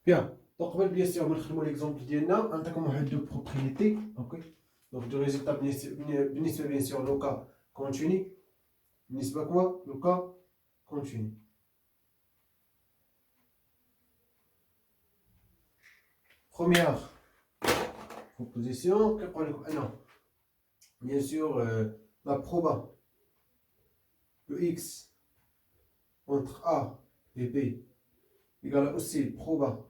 Bien. Donc, bien sûr, on va l'exemple d'Iena. On a comme deux propriétés. Ok. Donc, le résultat, bien sûr, le cas continu. N'est-ce pas quoi? Le cas continu. Première proposition. Non. Bien sûr, la proba de x entre a et b égale aussi proba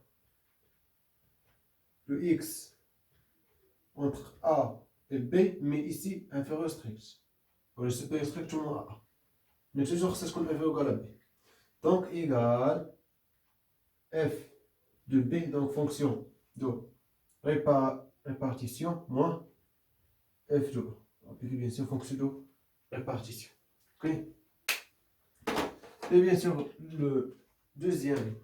de x entre a et b, mais ici inférieur strict. Ou le supérieur strict au moins a. Mais toujours, c'est ce qu'on avait égal à b. Donc, égal f de b, donc fonction de répartition, moins f de a. Appliquer bien sûr fonction de répartition. Ok? Et bien sûr, le deuxième.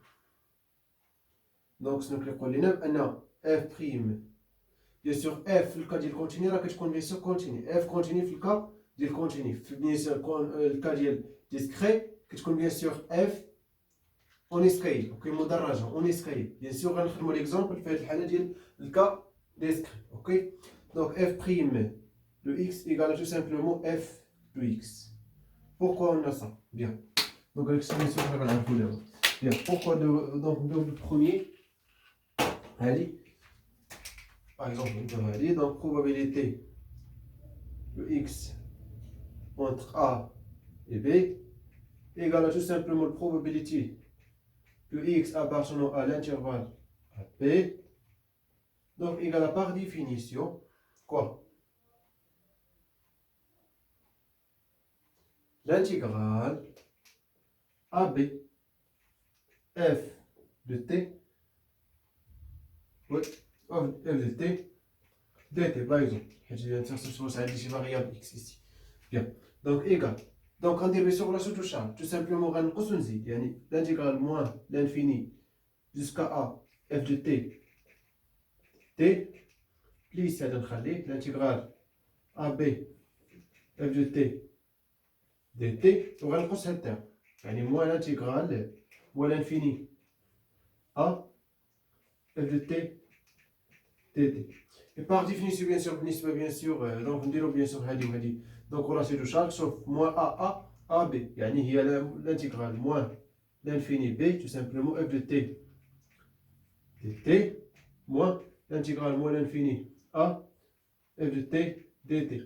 Donc, ce n'est pas les 9. F prime. Bien sûr, f, le cas du continu, là, que je connais bien sûr continu. F continu, le cas du continu. Bien sûr, le cas du discret, que je connais bien sûr f en escalier. Ok, مدرجة en escalier. Bien sûr, on va l'exemple, fait le cas discret. Ok, donc f prime de x égale tout simplement f de x. Pourquoi on a ça? Bien. Donc, avec ça, bien sûr, on va l'info. Bien. Pourquoi donc, le premier? Allez. Par exemple, on va aller dans probabilité de x entre a et b égale à tout simplement la probabilité de x appartenant à l'intervalle à b. Donc, égale à par définition, quoi? L'intégrale AB f de t, oui, f de t, dt, par exemple. Je viens de faire ce chose avec des variables x ici. Bien. Donc, égal. Donc, on dirait sur la sous-charge. Tout simplement, on va l'intégrale moins l'infini jusqu'à a f de t, t, plus l'intégrale AB f de t, dt, on va le terme. Moins l'intégrale, moins l'infini a f de t, dt. Et par définition, bien sûr, donc on dirait bien sûr, donc relation de charge, sauf moins a, AB. Il y a l'intégrale moins l'infini b, tout simplement f de t, dt, moins l'intégrale moins l'infini a, f de t, dt.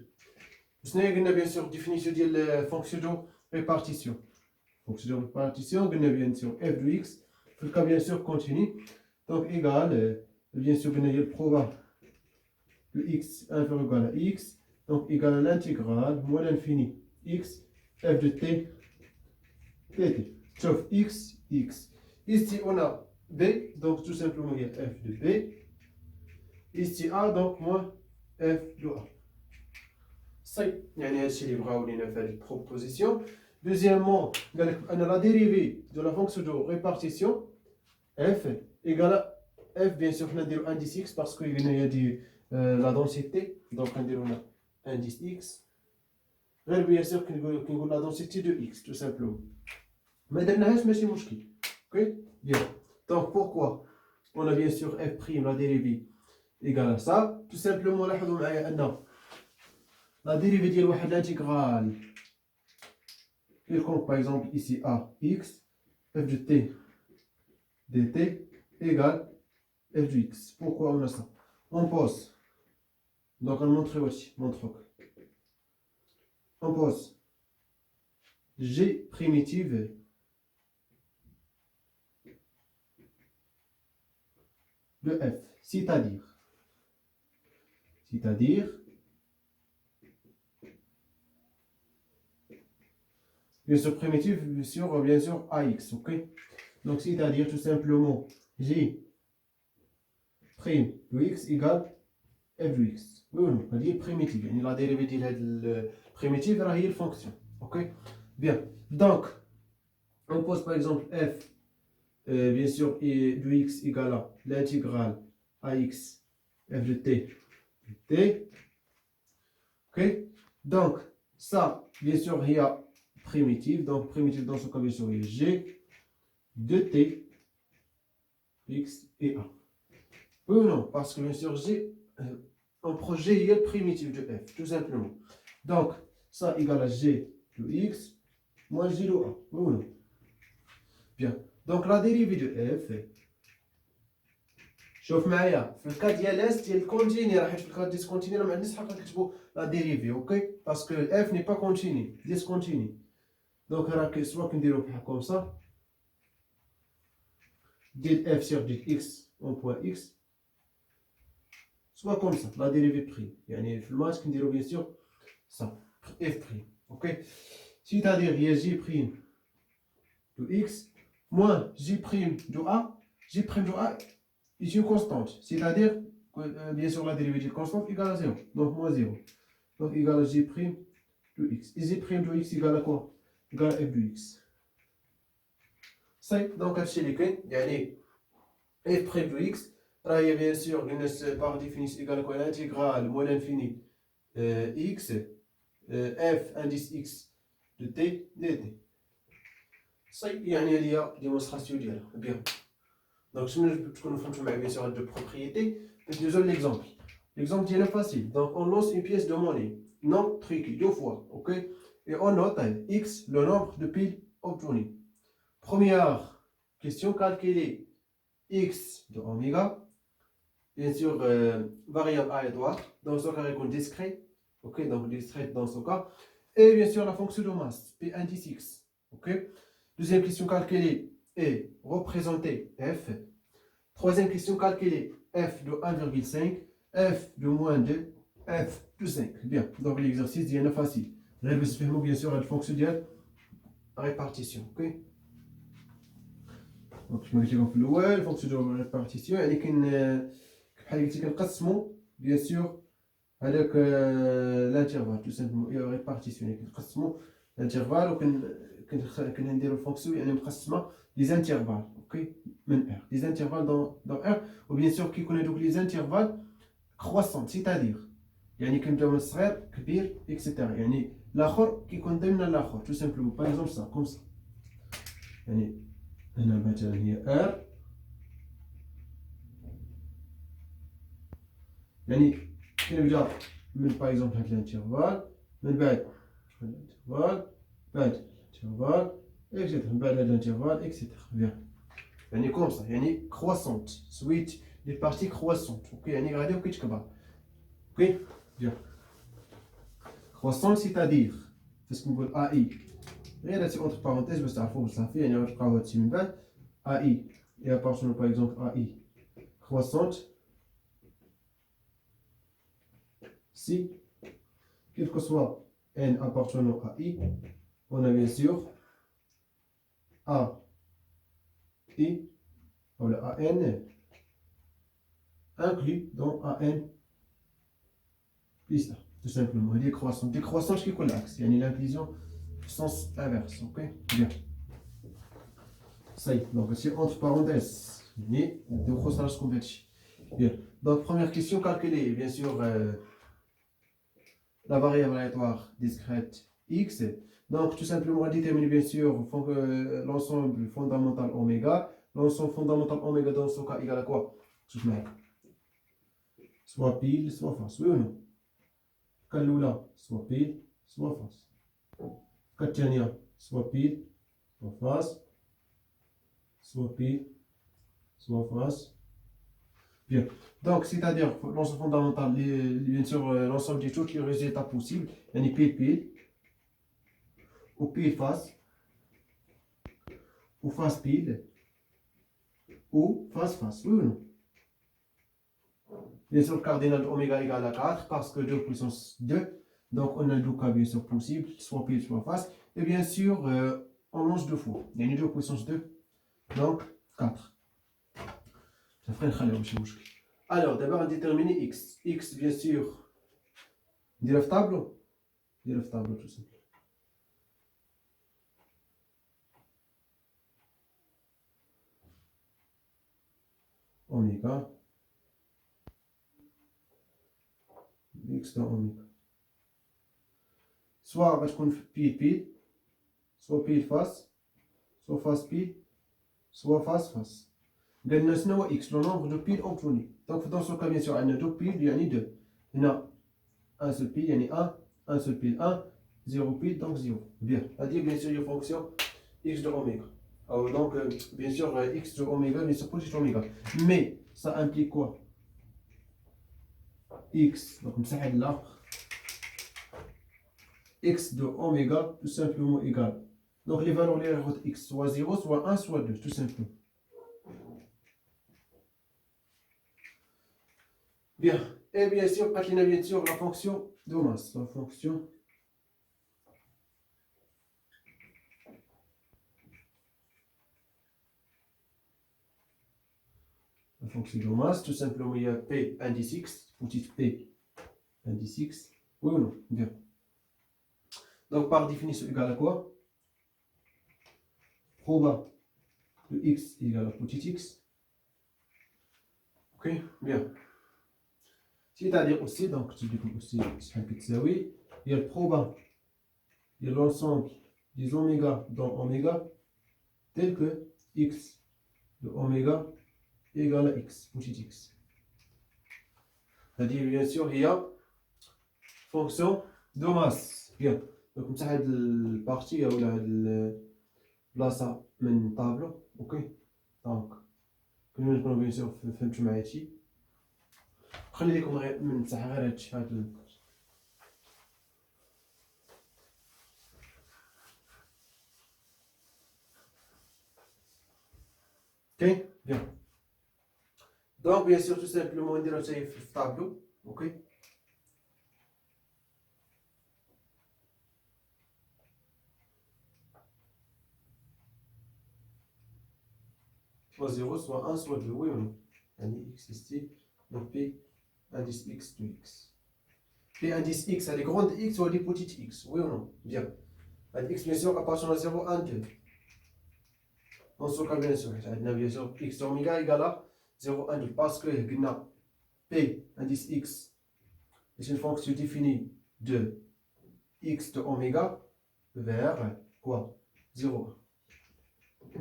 Ce n'est bien sûr définition de la fonction de répartition. Fonction de répartition, on a bien sûr f de x, le cas bien sûr continu, donc égal, bien sûr, on a le proba de x inférieur ou égal à x, donc égal à l'intégrale moins l'infini x f de t dt. Sauf x, x. Ici on a b, donc tout simplement il y a f de b. Ici a, donc moins f de a. C'est les bras où on a fait une proposition. Deuxièmement, on a la dérivée de la fonction de répartition f égale à f, bien sûr, on a dit indice x parce qu'il y a dit la densité, donc on a indice x. Bien sûr, qu'on a la densité de x, tout simplement. Mais dernière, c'est monsieur Mouchki. Ok? Bien. Donc pourquoi? On a bien sûr f', la dérivée égale à ça. Tout simplement, la dérivée de l'intégrale. Par exemple, ici a x, f de t dt égale f de x. Pourquoi on a ça? On pose. Donc on montre aussi, montre. On pose g primitive de f, c'est-à-dire bien sûr primitive sur bien sûr ax, ok? Donc c'est-à-dire tout simplement g prime de x égale f de x. Oui ou non? C'est-à-dire primitive, la dérivée de la primitive est une fonction, ok? Bien, donc on pose par exemple f bien sûr de x égale à l'intégrale ax f de t t. Ok, donc ça, bien sûr, il y a primitive. Donc primitive dans ce cas, bien sûr, il y a g de t x et a. Oui ou non? Parce que bien sûr, G, un projet est le primitif de f, tout simplement. Donc, ça égale à G de x moins G de a. Oui ou non? Bien. Donc, la dérivée de f, شوف معايا في الكاد ديال اس ديال الكونتيني راه حيت في الكاد ديسكونتيني راه ما عندناش الحق نكتبوا لا ديريفي اوكي باسكو اف ني با كونتيني ديسكونتيني دونك راه سوا كنديرو بحال كوم سا ديال اف سيغ ديال اكس اون بوان اكس سوا كوم سا لا ديريفي بريم يعني في المات كنديرو بيان سيغ سا اف بريم اوكي سيتادير هي جي بريم دو اكس موان جي بريم دو ا جي بريم دو ا est une constante, c'est-à-dire que bien sûr la dérivée constante égale à 0, donc moins 0. Donc égale à g' de x. Et g' de x égale à quoi? Égale à f de x. Ça, donc c'est les cas, f' de x, là il y a bien sûr une par définition égale à quoi? L'intégrale moins l'infini x, f indice x de t dt. Ça, il y a une démonstration ديالها. Bien. Donc, si nous faisons bien sûr deux propriétés, nous avons l'exemple. L'exemple est facile. Donc, on lance une pièce de monnaie, non tricky, deux fois, ok? Et on note x, le nombre de piles obtenues. Première question, calculer x de oméga, bien sûr, variable aléatoire, dans ce cas, on discret, ok? Donc, discret dans ce cas. Et bien sûr, la fonction de masse, p indice x, ok? Deuxième question, calculer et représenter f. Troisième question, calculer f de 1,5, f de moins 2, f de 5. Bien, donc l'exercice est facile. Révisez bien sûr la fonction de répartition. Ok? Donc je vais vous dire la fonction de répartition. Elle est qu'une bien sûr avec l'intervalle, tout simplement. Et la répartition, l'intervalle ou qu'une fonction, elle est les intervalles, ok, R. Les intervalles dans R, ou bien sûr qui connaît donc les intervalles croissants, c'est-à-dire, il y a une كنبداو صغير كبير etc. يعني الآخر كيكون ضمن الآخر tout simplement. Par exemple ça, comme ça. يعني هنا مثلا هي R يعني كنبدا من par exemple هاد الانترفال من بعد الانترفال بعد الانترفال etc. من بعد هاد الانترفال etc. Bien. يعني comme ça, يعني croissante, suite des parties croissantes. Ok, يعني غادي وكيتكبر. Ok, bien. Croissante, c'est-à-dire, c'est ce qu'on appelle AI. غير هادشي entre parenthèses باش تعرفوا بصافي يعني غتلقاو هادشي من بعد. AI et appartenant par exemple AI croissante. Si, quel que soit n appartenant à I, on a bien sûr A I ou le AN inclus dans AN plus A, tout simplement. Des croissances qui collapsent, il y a l'inclusion sens inverse, ok? Bien. Ça y est, donc c'est entre parenthèses, de croissance convertie. Bien. Donc première question, calculer bien sûr la variable aléatoire discrète x. Donc tout simplement on détermine bien sûr l'ensemble fondamental oméga. L'ensemble fondamental oméga dans ce cas égal à quoi? Soit pile, soit face, oui ou non? Kalula, soit pile, soit face. Katjania, soit pile, soit face. Soit pile, soit face. Bien. Donc, c'est-à-dire l'ensemble fondamental, bien sûr, l'ensemble de tous les résultats possibles. Il y a pile, ou pile face, ou face pile, ou face. Oui ou non? Bien sûr, le cardinal oméga égale à 4 parce que 2 puissance 2. Donc, on a deux cas bien sûr possibles, soit pile, soit face. Et bien sûr, on lance deux fois. Il y a 2 puissance 2. Donc, 4. Ça ferait un khalé, monsieur Mouchki. Alors, d'abord, on détermine x. X, bien sûr, dire le tableau. Dire le tableau, tout simplement. Oméga. X dans oméga. Soit va تكون pile, soit pile face, soit face pile, soit face. قال لنا شنو هو x, le nombre de piles obtenues. Donc dans ce cas bien sûr عندنا 2 piles يعني 2. هنا un seul pile يعني 1, un seul pile 1, 0 pile donc 0. Bien. هذه bien sûr une fonction x de oméga. Alors, donc bien sûr x de oméga bien sûr positif oméga. Mais ça implique quoi? X, donc نمسح là. X de oméga tout simplement égal. Donc les valeurs de x soit 0, soit 1, soit 2, tout simplement. Bien. Et bien sûr, bien sûr la fonction de masse. La fonction de masse, tout simplement, il y a P indice X, petite P indice X. Oui ou non? Bien. Donc par définition égale à quoi? Proba de X égale à petit X. Ok, bien. C'est-à-dire aussi, donc tu dis aussi, il y a le proba, il y a l'ensemble des oméga dans oméga, tel que X de oméga égale à X, petit X. C'est-à-dire, bien sûr, il y a fonction de masse. Bien. Donc, nous avons la partie ou la ça من tableau. Ok. Donc, كنا نكونوا bien sûr فهمتوا معايا هادشي. خلي لكم غير نمسح غير هادشي هاد. Ok. Bien. Donc, bien sûr, tout simplement, نديرو حتى في الطابلو. Ok. Soit 0, soit 1, soit 2, oui ou non? Yani x ici, donc P indice x de x. P indice x, elle est grande x ou elle est petite x, oui ou non? Bien. X, bien sûr, appartient à 0, 1, 2. Dans ce cas, bien sûr, bien sûr, x oméga égale à 0, 1, 2. Parce que P indice x est une fonction définie de x de oméga vers quoi? 0, 1.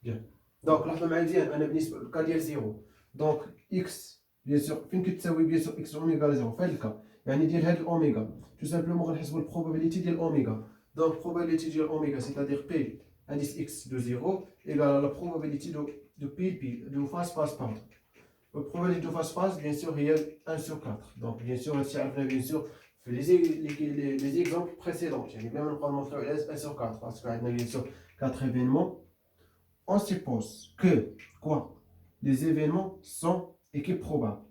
Bien. Donc, la femme indienne, on a le cas de 0. Donc, x, bien sûr, fin que tu sais, bien sûr, x oméga égale à 0. Fait le cas. يعني ديال هاد الأوميغا. Tout simplement, غنحسبوا البروبابيليتي ديال الأوميغا. Donc, probabilité ديال الأوميغا, c'est-à-dire P indice x de 0 égale à la probabilité de pi, de phase, pardon. La probabilité de phase, bien sûr, réelle 1 sur 4. Donc, bien sûr, si on bien sûr, les exemples précédents, même on prend 1 sur 4, parce qu'on a bien sûr 4 événements. On suppose que quoi? Les événements sont équiprobables.